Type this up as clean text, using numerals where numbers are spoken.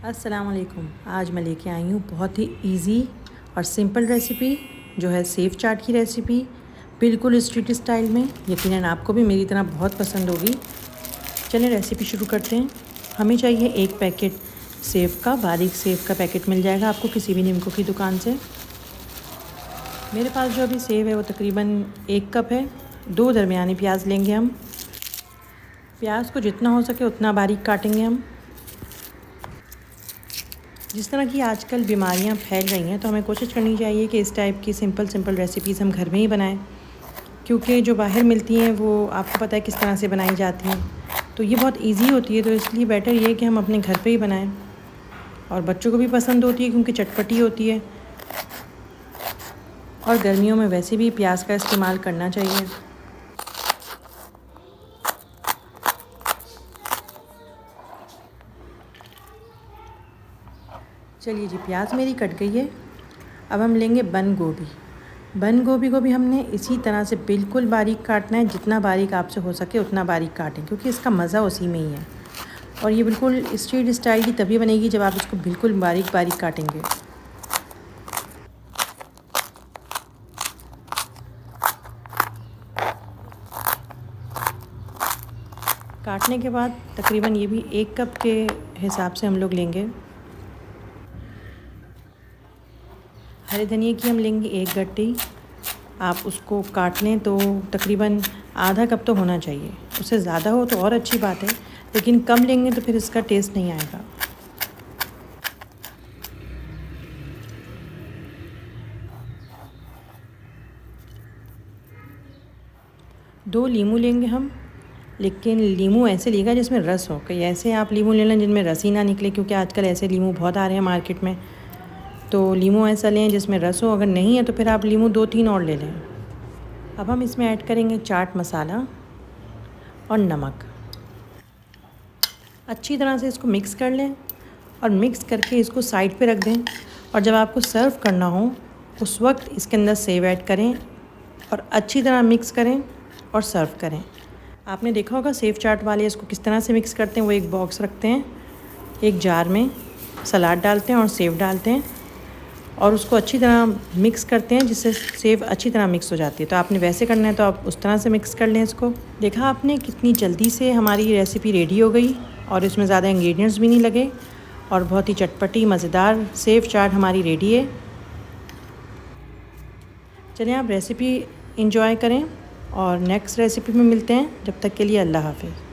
अस्सलाम वालेकुम। आज मैं लेके आई हूँ बहुत ही इजी और सिंपल रेसिपी जो है सेव चाट की रेसिपी, बिल्कुल स्ट्रीट स्टाइल में। यकीनन आपको भी मेरी तरह बहुत पसंद होगी। चलिए रेसिपी शुरू करते हैं। हमें चाहिए एक पैकेट सेव का, बारीक सेव का पैकेट मिल जाएगा आपको किसी भी निम्को की दुकान से। मेरे पास जो अभी सेव है वो तकरीबन 1 कप है। 2 दरमियानी प्याज लेंगे हम। प्याज को जितना हो सके उतना बारीक काटेंगे हम। जिस तरह की आजकल बीमारियां फैल रही हैं तो हमें कोशिश करनी चाहिए कि इस टाइप की सिंपल रेसिपीज़ हम घर में ही बनाएं, क्योंकि जो बाहर मिलती हैं वो आपको पता है किस तरह से बनाई जाती हैं। तो ये बहुत इजी होती है, तो इसलिए बेटर ये है कि हम अपने घर पे ही बनाएं। और बच्चों को भी पसंद होती है क्योंकि चटपटी होती है, और गर्मियों में वैसे भी प्याज का इस्तेमाल करना चाहिए। चलिए जी, प्याज मेरी कट गई है। अब हम लेंगे बंद गोभी। बंद गोभी को भी हमने इसी तरह से बिल्कुल बारीक काटना है। जितना बारीक आपसे हो सके उतना बारीक काटें, क्योंकि इसका मज़ा उसी में ही है। और ये बिल्कुल स्ट्रीट स्टाइल की तभी बनेगी जब आप इसको बिल्कुल बारीक बारीक काटेंगे। काटने के बाद तकरीबन ये भी 1 कप के हिसाब से हम लोग लेंगे। हरे धनिए की हम लेंगे 1 गट्टी। आप उसको काट लें तो तकरीबन आधा कप तो होना चाहिए। उससे ज़्यादा हो तो और अच्छी बात है, लेकिन कम लेंगे तो फिर इसका टेस्ट नहीं आएगा। दो लीमू लेंगे हम, लेकिन लीमू ऐसे लेगा जिसमें रस हो। कहीं ऐसे आप लीमू ले लें जिनमें रस ही ना निकले, क्योंकि आजकल ऐसे लीमू बहुत आ रहे हैं मार्केट में। तो लीमू ऐसा लें जिसमें रस हो। अगर नहीं है तो फिर आप लीमू 2-3 और ले लें। अब हम इसमें ऐड करेंगे चाट मसाला और नमक। अच्छी तरह से इसको मिक्स कर लें, और मिक्स करके इसको साइड पे रख दें। और जब आपको सर्व करना हो उस वक्त इसके अंदर सेव ऐड करें और अच्छी तरह मिक्स करें और सर्व करें। आपने देखा होगा सेव चाट वाले इसको किस तरह से मिक्स करते हैं। वो एक बॉक्स रखते हैं, एक जार में सलाद डालते हैं और सेव डालते हैं, और उसको अच्छी तरह मिक्स करते हैं जिससे सेव अच्छी तरह मिक्स हो जाती है। तो आपने वैसे करना है तो आप उस तरह से मिक्स कर लें इसको। देखा आपने कितनी जल्दी से हमारी रेसिपी रेडी हो गई, और इसमें ज़्यादा इंग्रेडिएंट्स भी नहीं लगे, और बहुत ही चटपटी मज़ेदार सेव चाट हमारी रेडी है। चलिए आप रेसिपी एंजॉय करें, और नेक्स्ट रेसिपी में मिलते हैं। जब तक के लिए अल्लाह हाफ़िज़।